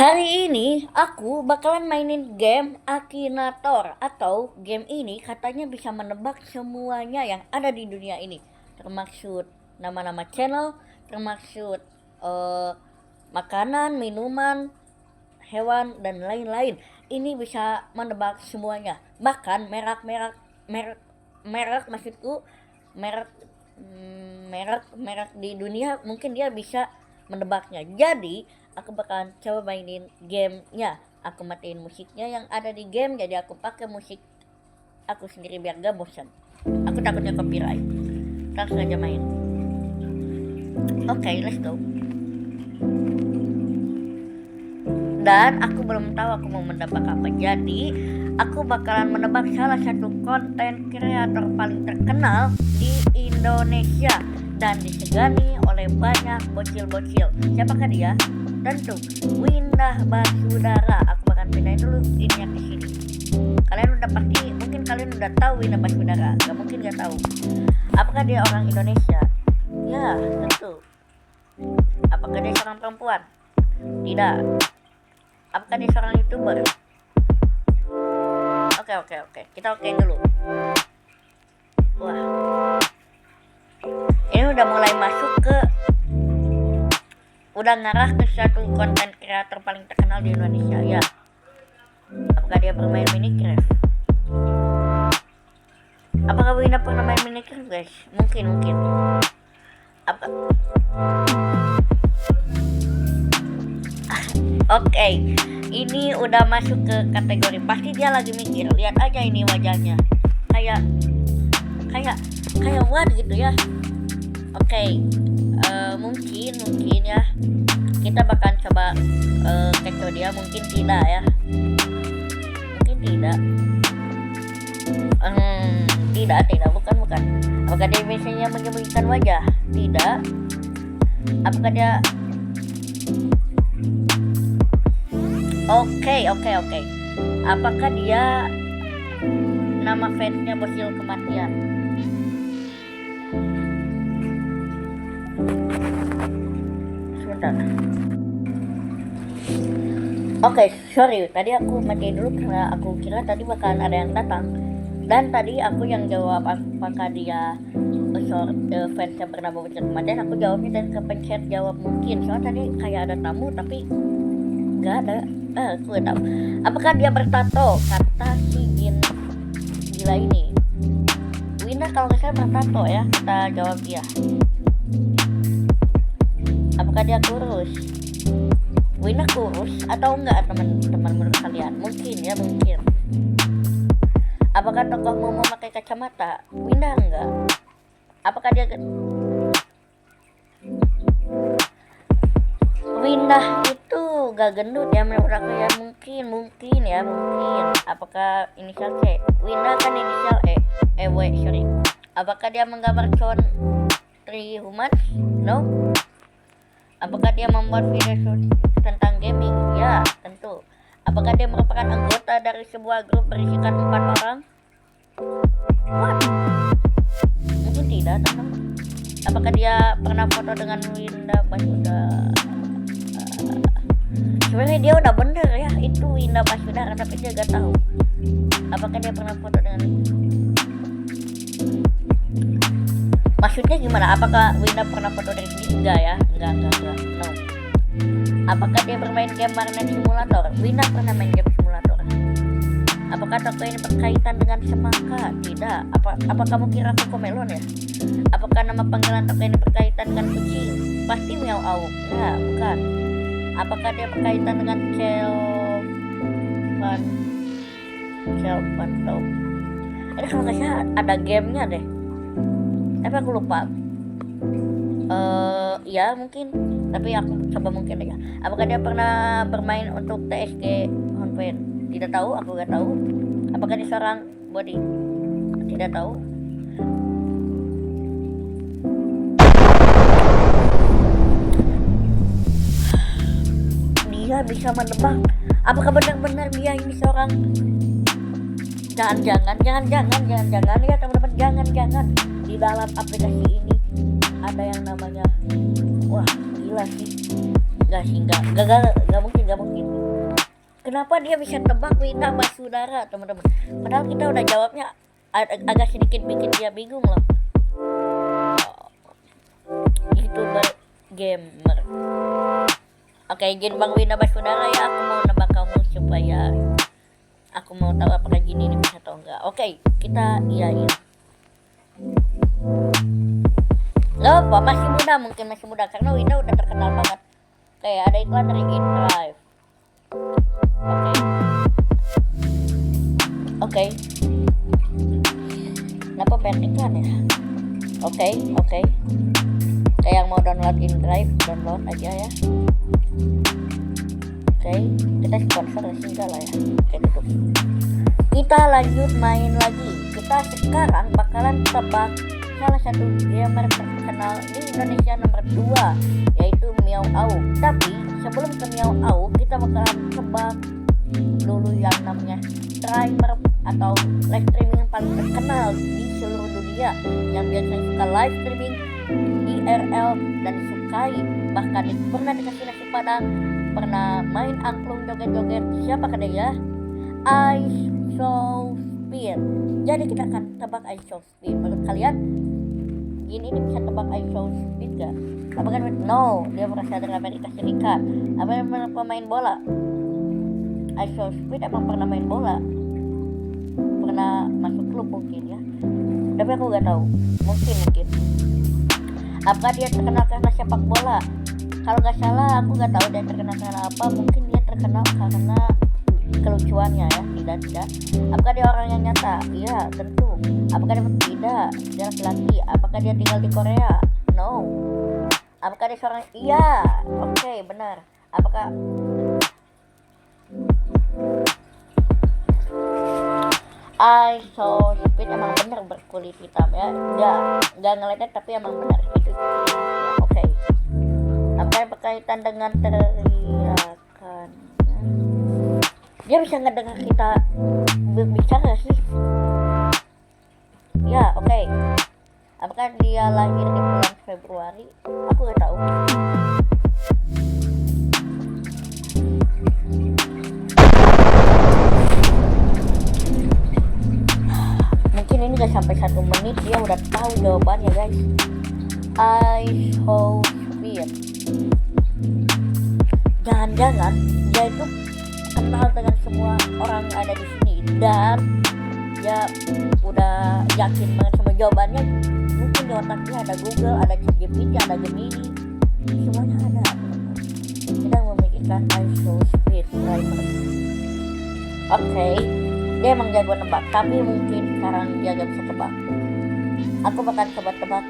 Hari ini aku bakalan mainin game Akinator, atau game ini katanya bisa menebak semuanya yang ada di dunia ini, termaksud nama-nama channel, termaksud eh, makanan, minuman, hewan dan lain-lain. Ini bisa menebak semuanya, bahkan merek maksudku merek merek di dunia mungkin dia bisa menebaknya. Jadi aku bakalan coba mainin gamenya. Aku matiin musiknya yang ada di game, jadi aku pakai musik aku sendiri biar gak bosan. Aku takutnya copyright. Langsung aja main. Oke, let's go. Dan aku belum tahu aku mau menebak apa. Jadi aku bakalan menebak salah satu konten kreator paling terkenal di Indonesia dan disegani oleh banyak bocil-bocil. Siapakah dia? Tentu Windah Basudara. Aku bakalan pindahin dulu ininya ke sini. Mungkin kalian udah tahu Windah Basudara. Gak mungkin gak tahu. Apakah dia orang Indonesia? Ya, tentu. Apakah dia seorang perempuan? Tidak. Apakah dia seorang YouTuber? Oke. Kita okein dulu. Wah. Ini udah mulai masuk ke udah ngarah ke satu konten kreator paling terkenal di Indonesia, ya. Apakah dia bermain Minecraft? Apakah Wina pernah main Minecraft, guys? Mungkin. Apa? Oke, ini udah masuk ke kategori pasti dia lagi mikir. Lihat aja ini wajahnya, kayak what gitu ya. Oke, mungkin ya kita bakal coba kecoh dia. Mungkin tidak ya, mungkin tidak. Bukan. Apakah dia biasanya menyembunyikan wajah? Tidak. Apakah dia Oke. Apakah dia nama fansnya Bocil Kematian? Sebentar. Oke, sorry. Tadi aku matiin dulu karena aku kira tadi bakalan ada yang datang. Dan tadi aku yang jawab apakah dia fansnya bernama Bocil Kematian. Aku jawabnya dan kepencet jawab mungkin. Soalnya tadi kayak ada tamu tapi nggak ada. Aku gak tahu. Apakah dia bertato? Kata si gila ini. Wina kalau nggak salah bertato ya. Kita jawab dia. Apakah dia kurus? Wina kurus atau enggak, teman-teman menurut kalian? Mungkin. Apakah tokohmu memakai kacamata? Wina enggak. Apakah dia Windah itu gak gendut ya menurut aku ya. Mungkin. Apakah inisial C? Windah kan inisial W, sorry. Apakah dia menggambar country humans? No. Apakah dia membuat video tentang gaming? Ya, tentu. Apakah dia merupakan anggota dari sebuah grup berisikan 4 orang? What? Mungkin tidak, teman. Apakah dia pernah foto dengan Windah Basudara? Sebenarnya dia udah bener ya, itu Windah Basudara, tapi dia gak tahu. Apakah dia pernah foto dengan? Maksudnya gimana? Apakah Windah pernah foto dari sini? Enggak ya, enggak, no. Apakah dia bermain game Warnet Simulator? Windah pernah main game simulator. Apakah toko ini berkaitan dengan semangka? Tidak. Apa kamu kira aku Komelon ya? Apakah nama panggilan toko ini berkaitan dengan kucing? Pasti Miao Au. Ya, bukan. Apakah dia berkaitan dengan Celpan Top? Ini kalau nggak salah ada gamenya deh. Tapi aku lupa. Ya mungkin. Tapi aku coba mungkin aja. Apakah dia pernah bermain untuk TSG Honfen? Tidak tahu, aku nggak tahu. Apakah dia seorang body? Tidak tahu. Dia bisa menebak. Apakah benar-benar dia ini seorang? Jangan ya teman-teman, jangan. Di dalam aplikasi ini ada yang namanya, wah gila sih, Gak sih, gak mungkin, gak mungkin. Kenapa dia bisa tebak Wina Basudara, teman-teman? Padahal kita udah jawabnya agak sedikit bikin dia bingung loh. YouTuber gamer. Oke, izin Bang Wina Basudara ya, aku mau nebak kamu supaya aku mau tahu apakah gini ini bisa atau enggak. Oke, kita iyain. Loh, apa masih muda, mungkin masih muda karena Wina udah terkenal banget. Oke, ada iklan dari InDrive. Oke. Kenapa banyak iklan ya? Oke. Kayak yang mau download InDrive, download aja ya. Oke, kita sponsor enggak lah ya. Oke, tutup. Kita lanjut main lagi. Kita sekarang bakalan tebak salah satu gamer terkenal di Indonesia nomor 2, yaitu Miao Auk. Tapi sebelum ke Miao Auk, kita bakalan tebak dulu yang namanya streamer atau live streaming yang paling terkenal di seluruh dunia, yang biasanya suka live streaming IRL dan disukai, bahkan pernah dikasih nasi padang, pernah main angklung joget-joget. Siapa dia? iShowSpeed. Jadi kita akan tebak iShowSpeed. Menurut kalian ini bisa tebak iShowSpeed gak? Apakah no, dia berasal dari Amerika Serikat? Apa dia pemain bola? iShowSpeed emang pernah main bola, pernah masuk klub mungkin ya, tapi aku gak tahu. Mungkin apakah dia terkenal karena sepak bola? Kalau nggak salah aku nggak tahu dia terkenal karena apa. Mungkin dia terkenal karena kelucuannya ya. Tidak. Apakah dia orang yang nyata? Iya, tentu. Apakah dia tidak? Dia laki-laki. Apakah dia tinggal di Korea? No. Apakah dia seorang? Iya. Oke, benar. Apakah iShowSpeed emang benar berkulit hitam ya? Nggak ngeliatnya tapi emang benar itu. Oke. Apakah berkaitan dengan teriakan? Dia bisa ngedengar kita berbicara sih? Ya, oke. Apakah dia lahir di bulan Februari? Aku nggak tahu. Mungkin ini gak sampai 1 menit dia udah tahu jawabannya, guys. iShowSpeed. Jangan-jangan dia itu kenal dengan semua orang yang ada di sini dan dia udah yakin banget sama jawabannya. Mungkin di otaknya ada Google, ada ChatGPT, ada Gemini, semuanya ada. Kita memikirkan iShowSpeed driver. Oke, dia emang jago nebak, tapi mungkin sekarang dia gak bisa tebak. Aku bakal coba tebak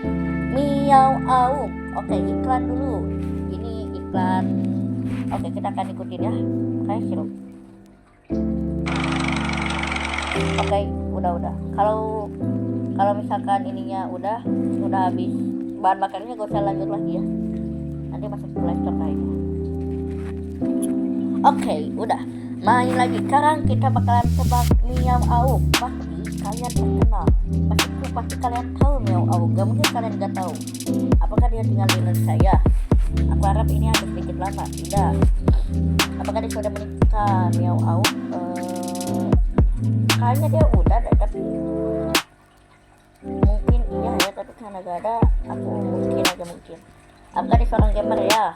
Miao Auk. Oke, iklan dulu. Ini iklan. Oke, kita akan ikutin ya. Oke, sirup. Oke, udah. Kalau misalkan ininya udah habis bahan bakarnya, gak usah lanjut lagi ya. Nanti masuk ke laptop kayaknya. Oke, udah. Main lagi. Sekarang kita bakalan tebak Miao Auk. Pasti kalian terkenal. Pasti kalian tahu Miao Auk. Gak mungkin kalian gak tahu. Apakah dia tinggal di Indonesia ya? Aku harap ini agak sedikit lama. Tidak. Apakah dia sudah menikah? Miao Auk kayaknya dia udah ada, tapi mungkin iya ya, tapi karena gak ada, aku mungkin. Apakah dia seorang gamer ya?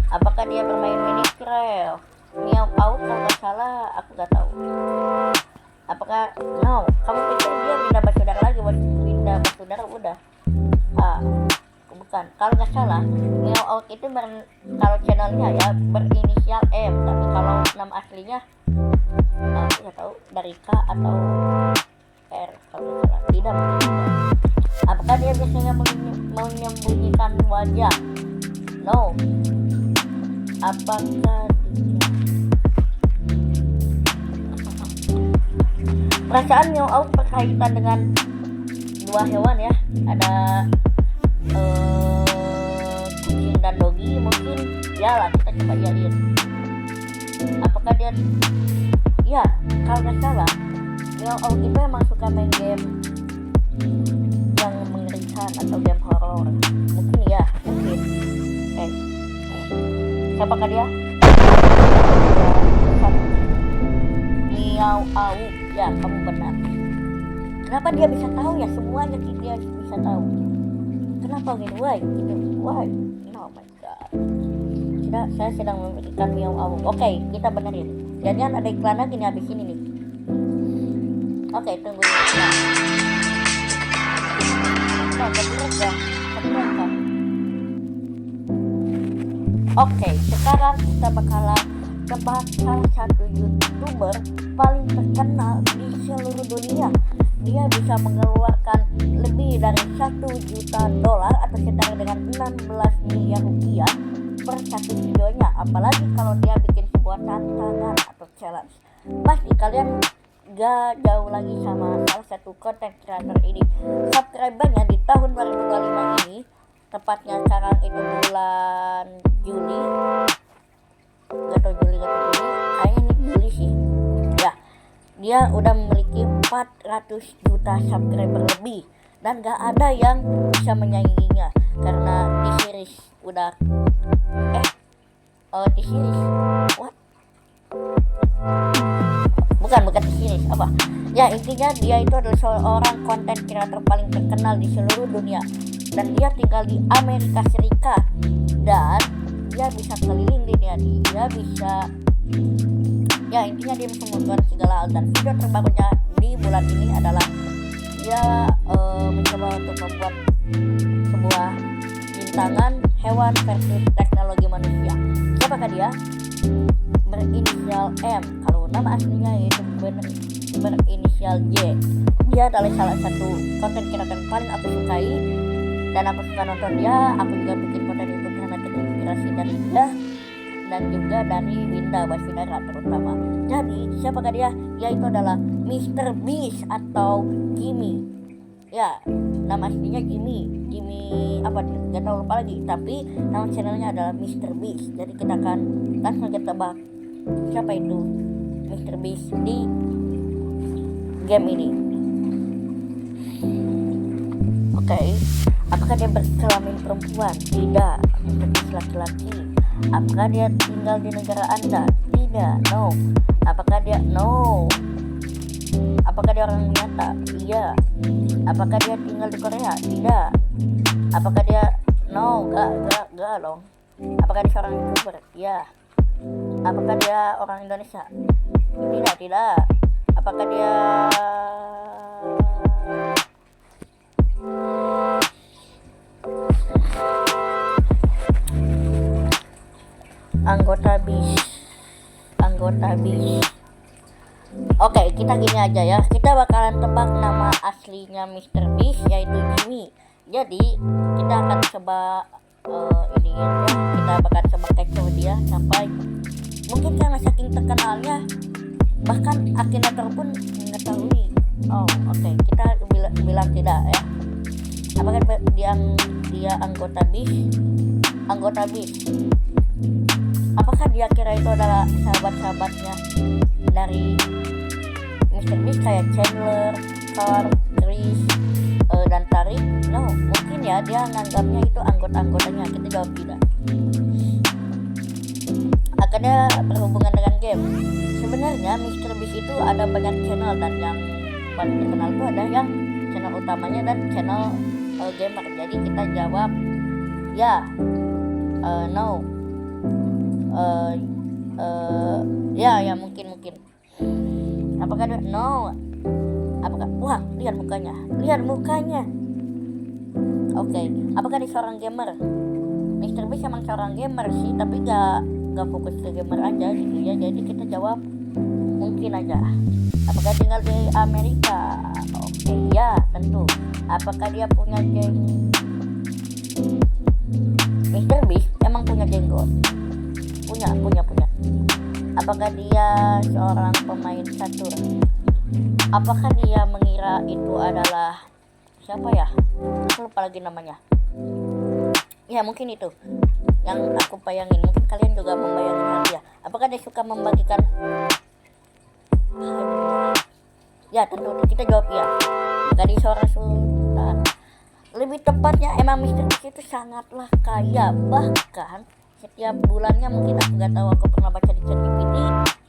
Apakah dia bermain Minecraft? Miao Auk kalau gak salah, aku gak tahu. Apakah no? Kamu pikir dia Winda Basudara lagi? Winda Basudara udah. Bukan. Kalau nggak salah, Miao Auk itu kalau channelnya ya berinisial M, tapi kalau nama aslinya aku nggak tahu, dari K atau R kalau nggak salah. Tidak mungkin. Apakah dia biasanya menyembunyikan wajah? No. Apakah dia... Perasaan Miao Auk berkaitan dengan 2 hewan ya, ada kucing dan dogi mungkin. Ya lah, kita coba lihat. Apakah dia? Ya, kalau nggak salah, Miao Auk itu emang suka main game yang mengerikan atau game horor. Mungkin ya, mungkin. Siapakah dia? Miao Au. Ya, kamu benar. Kenapa dia bisa tahu ya? Semuanya dia bisa tahu. Kenapa gitu? Why? Gitu. Why? Oh my god. Saya sedang memikirkan Miao Au. Oke, kita benerin. Jangan ada iklan lagi nih habis ini nih. Oke, tunggu. Oke, sekarang kita bakalan tebak salah satu YouTuber paling terkenal di seluruh dunia. Dia bisa mengeluarkan lebih dari $1 juta atau setara dengan 16 miliar rupiah per satu videonya. Apalagi kalau dia bikin sebuah tantangan atau challenge. Pasti kalian gak jauh lagi sama salah satu content creator ini. Subscribernya di tahun 2025 ini, tepatnya sekarang itu bulan Juli, gak tau Juli, kayaknya ini Juli sih ya. Dia udah memiliki 400 juta subscriber lebih, dan gak ada yang bisa menyainginya karena T-Series udah T-Series what? Bukan T-Series apa ya, intinya dia itu adalah seorang konten kreator paling terkenal di seluruh dunia, dan dia tinggal di Amerika Serikat, dan dia bisa keliling dunia. Dia bisa ya, intinya dia bisa melakukan segala hal. Dan video terbarunya di bulan ini adalah dia mencoba untuk membuat sebuah rintangan hewan versus teknologi manusia. Siapakah dia? Berinisial M, kalau nama aslinya yaitu berinisial J. Dia adalah salah satu konten kreator paling aku sukai, dan aku suka nonton dia. Aku juga bikin konten YouTube karena terinspirasi dari dia dan juga dari Winda Basudara terutama. Jadi siapakah dia? Yaitu adalah Mr. Beast atau Jimmy. Ya, nama aslinya Jimmy apa, gak tau, lupa lagi, tapi nama channelnya adalah Mr. Beast. Jadi kita akan langsung kita tebak siapa itu Mr. Beast di game ini. Oke, apakah dia berkelamin perempuan? Tidak. Mr. Beast laki-laki. Apakah dia tinggal di negara Anda? Tidak. No. Apakah dia Apakah dia orang nyata? Iya. Apakah dia tinggal di Korea? Tidak. Apakah dia Gak dong. Apakah dia seorang YouTuber? Iya. Apakah dia orang Indonesia? Tidak. Apakah dia anggota BIS? Oke, kita gini aja ya. Kita bakalan tebak nama aslinya Mr. Beast yaitu Jimmy. Jadi kita akan coba ini ya. Kita bakal coba kecoh dia sampai mungkin karena saking terkenalnya bahkan akinator pun mengetahui. Oke. Kita bilang tidak ya. Apakah dia anggota BIS? Apakah dia kira itu adalah sahabat-sahabatnya dari Mr. Beast kayak Chandler, Carl, Chris, dan Tarik? No, mungkin ya dia nganggapnya itu anggota-anggotanya. Kita jawab tidak. Akhirnya berhubungan dengan game. Sebenarnya Mr. Beast itu ada banyak channel, dan yang paling terkenal itu ada yang channel utamanya dan channel gamer. Jadi kita jawab ya, no. Ya mungkin. Apakah dia? No. Apakah? Wah, lihat mukanya. Oke. Apakah dia seorang gamer? Mr. Beast emang seorang gamer sih, tapi gak fokus ke gamer aja gitu ya. Jadi kita jawab mungkin aja. Apakah tinggal di Amerika? Oke, ya tentu. Apakah dia punya geng? Mr. Beast emang punya jenggot? Punya. Apakah dia seorang pemain catur? Apakah dia mengira itu adalah siapa ya? Aku lupa lagi namanya. Ya mungkin itu yang aku bayangin. Mungkin kalian juga membayangkan dia. Apakah dia suka membagikan? Ya tentu kita jawab ya. Dari seorang sultan. Lebih tepatnya emang Mr. Beast itu sangatlah kaya, bahkan setiap bulannya, mungkin aku nggak tahu, aku pernah baca di ChatGPT,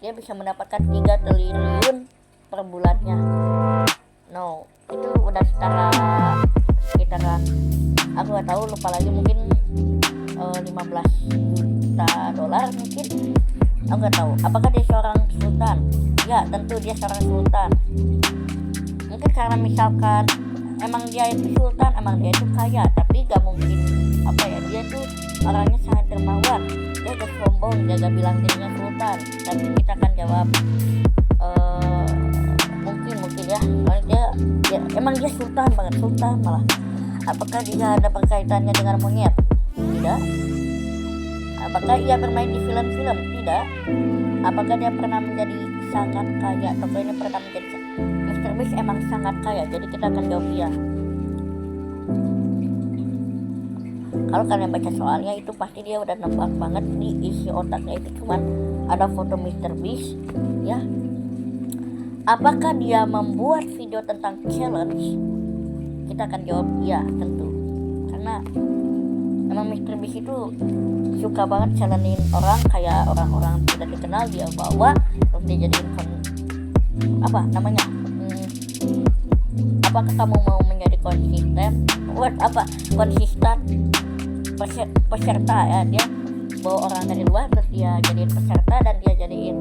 dia bisa mendapatkan 3 triliun per bulannya. No, itu udah sekitaran aku nggak tahu, lupa lagi, mungkin 15 juta dolar mungkin, aku nggak tahu. Apakah dia seorang sultan? Ya, tentu dia seorang sultan. Mungkin karena misalkan emang dia itu sultan, emang dia itu kaya, tapi gak mungkin dia tuh orangnya sangat dermawan, dia gak sombong, dia gak bilang dirinya sultan. Tapi kita akan jawab mungkin ya, soalnya dia emang dia sultan banget, sultan malah. Apakah dia ada berkaitannya dengan monyet? Tidak. Apakah ia bermain di film-film? Tidak. Apakah dia pernah menjadi sangat kaya? Atau ini pernah menjadi Mr. Beast emang sangat kaya, jadi kita akan jawab iya. Kalau kalian baca soalnya itu pasti dia udah nebak banget, di isi otaknya itu cuman ada foto Mr. Beast ya. Apakah dia membuat video tentang challenge? Kita akan jawab iya, tentu. Karena emang Mr. Beast itu suka banget challengein orang, kayak orang-orang tidak dikenal dia bawa terus dia jadiin apakah kamu mau menjadi konsisten peserta ya, dia bawa orang dari luar terus dia jadiin peserta dan dia jadiin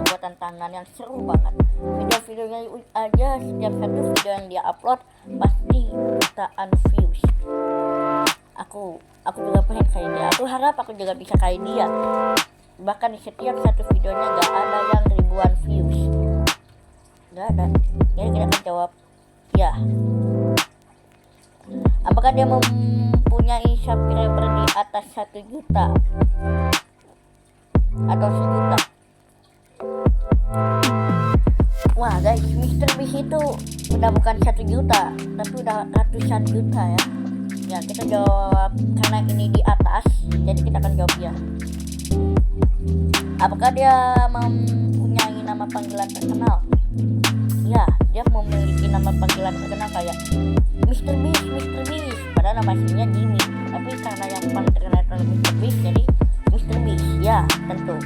sebuah tantangan yang seru banget. Video-videonya aja, setiap satu video yang dia upload pasti jutaan views. Aku juga pengen kayak dia, aku harap aku juga bisa kayak dia, bahkan di setiap satu videonya gak ada yang ribuan views, gak ada. Jadi kita akan jawab ya. Apakah dia mempunyai subscriber di atas 1 juta atau 1 juta? Wah guys, Mr. Beast itu udah bukan 1 juta tapi udah ratusan juta ya. Ya, kita jawab karena ini di atas, jadi kita akan jawab ya. Apakah dia mempunyai nama panggilan terkenal? Ya, dia memiliki nama panggilan terkenal kayak Mr. Beast, padahal nama aslinya Jimmy. Tapi karena yang paling terkenal adalah Mr. Beast, jadi Mr. Beast. Ya, tentu.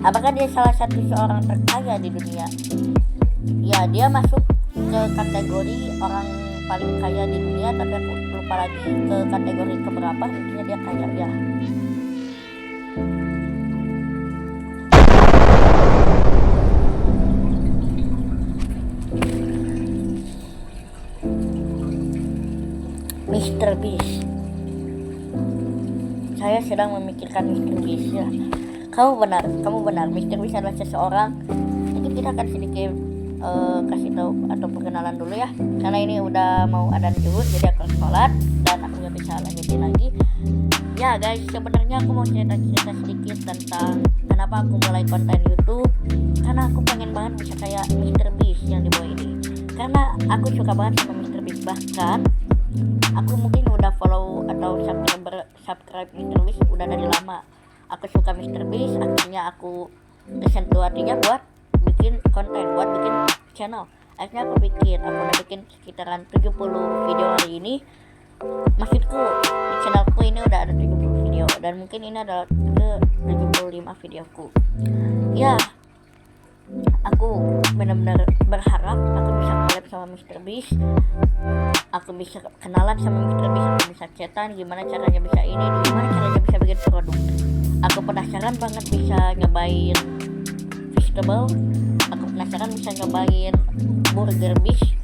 Apakah dia salah satu seorang terkaya di dunia? Ya, dia masuk ke kategori orang paling kaya di dunia, tapi aku lupa lagi ke kategori keberapa, intinya dia kaya ya. Mr. Beast. Saya sedang memikirkan Mr. Beast ya. Kamu benar. Mr. Beast adalah seseorang. Jadi kita akan sedikit kasih tahu atau perkenalan dulu ya, karena ini udah mau adzan zuhur, jadi aku harus sholat dan aku nggak bisa lanjutin lagi ya guys. Sebenarnya aku mau cerita sedikit tentang kenapa aku mulai konten YouTube, karena aku pengen banget bisa kayak Mr. Beast yang di bawah ini, karena aku suka banget sama Mr. Beast. Bahkan aku mungkin udah follow atau subscribe Mr. Beast udah dari lama. Aku suka Mr. Beast, akhirnya aku tersentuh hatinya buat bikin konten, buat bikin channel. Akhirnya aku udah bikin sekitaran 70 video hari ini. Maksudku di channelku ini udah ada 70 video, dan mungkin ini adalah ke 75 videoku ya. Aku benar-benar berharap aku bisa collab sama Mr. Beast, aku bisa kenalan sama Mr. Beast, aku bisa chatan gimana caranya bisa ini, gimana caranya bisa bikin produk. Aku penasaran banget bisa nyobain vegetable, aku penasaran bisa nyobain burger Beast.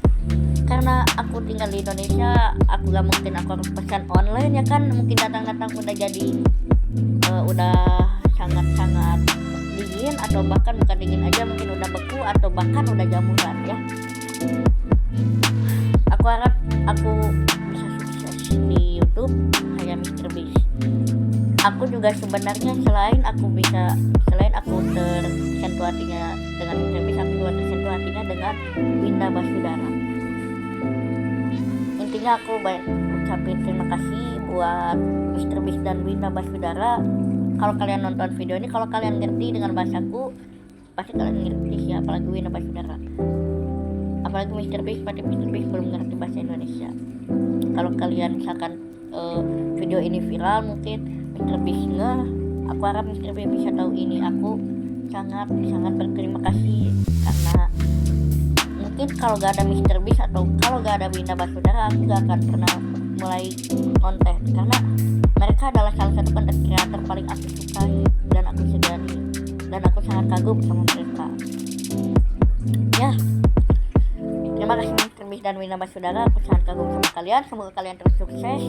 Karena aku tinggal di Indonesia, aku gak mungkin aku harus pesan online ya kan, mungkin datang-datang udah jadi udah sangat-sangat dingin, atau bahkan bukan dingin aja, mungkin udah beku atau bahkan udah jamuran ya. Aku harap aku bisa sukses di YouTube kayak Mr. Beast. Aku juga sebenarnya selain aku tersentuh hatinya dengan Mr. Beast, aku juga tersentuh hatinya dengan Winda Basudara. Intinya aku ucapin terima kasih buat Mr. Beast dan Winda Basudara. Kalau kalian nonton video ini, kalau kalian ngerti dengan bahasaku, pasti kalian ngerti siapa lagi Winda Basudara. Apalagi Mr. Beast, pasti Mr. Beast belum ngerti bahasa Indonesia. Kalau kalian misalkan video ini viral, mungkin Mr. Beast nggak, aku harap Mr. Beast bisa tahu ini. Aku sangat berterima kasih karena mungkin kalau gak ada Mr. Beast atau kalau gak ada Winda Basudara, aku gak akan pernah mulai konten, karena mereka adalah salah satu konten kreator paling aku sukai dan aku segani, dan aku sangat kagum sama mereka. Ya, terima kasih Mr. Beast dan Winda Basudara, aku sangat kagum sama kalian. Semoga kalian terus sukses.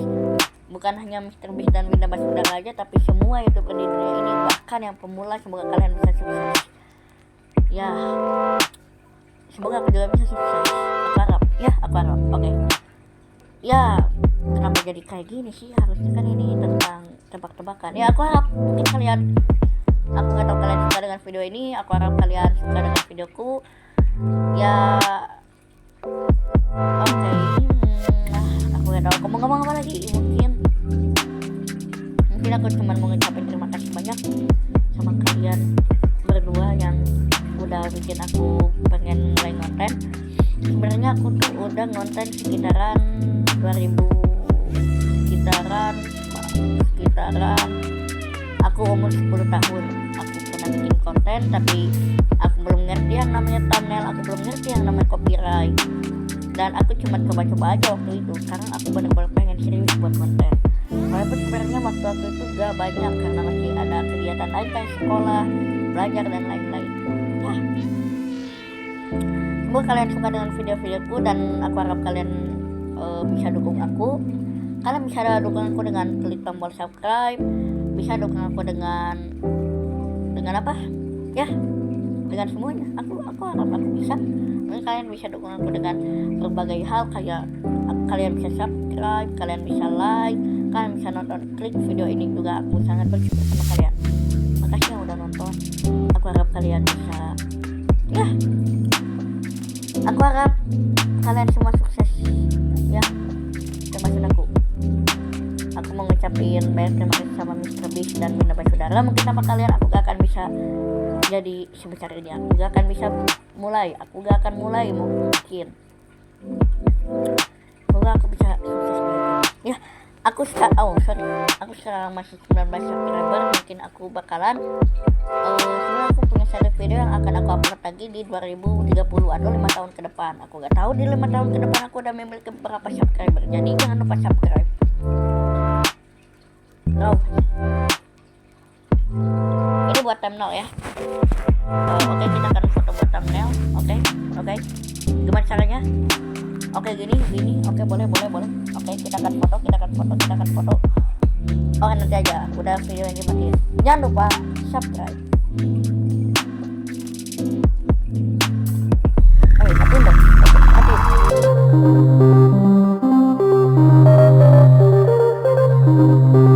Bukan hanya Mr. Beast dan Winda Basudara aja, tapi semua YouTuber di dunia ini, bahkan yang pemula, semoga kalian bisa sukses. Ya, semoga aku juga bisa sukses. Aku harap. Oke. Ya, kenapa jadi kayak gini sih? Harusnya kan ini tentang tebak-tebakan. Ya, aku harap mungkin kalian, aku gak tahu kalian suka dengan video ini. Aku harap kalian suka dengan videoku. Ya, oke. Aku gak tahu aku mau ngomong apa lagi. Mungkin aku cuma mau ngucapin terima kasih banyak sama kalian berdua yang udah bikin aku pengen mulai ngonten. Sebenarnya aku tuh udah ngonten sekitaran aku umur 10 tahun. Aku pernah bikin konten, tapi aku belum ngerti yang namanya thumbnail, aku belum ngerti yang namanya copyright, dan aku cuma coba-coba aja waktu itu karena aku benar-benar pengen serius buat konten. Walaupun sebenarnya waktu itu gak banyak karena masih ada kegiatan lain kayak sekolah, belajar dan lain-lain. Ya, semoga kalian suka dengan video-videoku, dan aku harap kalian bisa dukung aku. Kalian bisa dukung aku dengan klik tombol subscribe, bisa dukung aku dengan apa? Ya, dengan semuanya. Aku harap aku bisa. Mungkin kalian bisa dukung aku dengan berbagai hal, kayak kalian bisa subscribe, kalian bisa like, kalian bisa nonton, klik video ini juga. Aku sangat bersyukur sama kalian. Makasih yang udah nonton. Aku harap kalian bisa, ya, aku harap kalian semua sukses. Ya, termasuk aku. Aku mau ngucapin banyak terima kasih sama Mr. Beast dan Winda Basudara. Mungkin sama kalian aku gak akan bisa jadi sebesar ini. Aku gak akan bisa mulai. Mungkin. Semoga aku bisa sukses gitu. Ya, aku sekarang masih 19 subscriber. Mungkin aku bakalan sebenarnya aku punya series video yang akan aku upload lagi di 2030 atau 5 tahun ke depan. Aku gak tahu di 5 tahun ke depan aku udah memiliki berapa subscriber. Jadi jangan lupa subscribe. Ini buat thumbnail ya. Oke, kita akan foto buat thumbnail. Oke. Gimana caranya? Oke, gini. Oke, boleh. Oke, kita akan foto. Oke, nanti aja. Udah video yang dimatiin. Jangan lupa subscribe. Matiin dong. Matiin.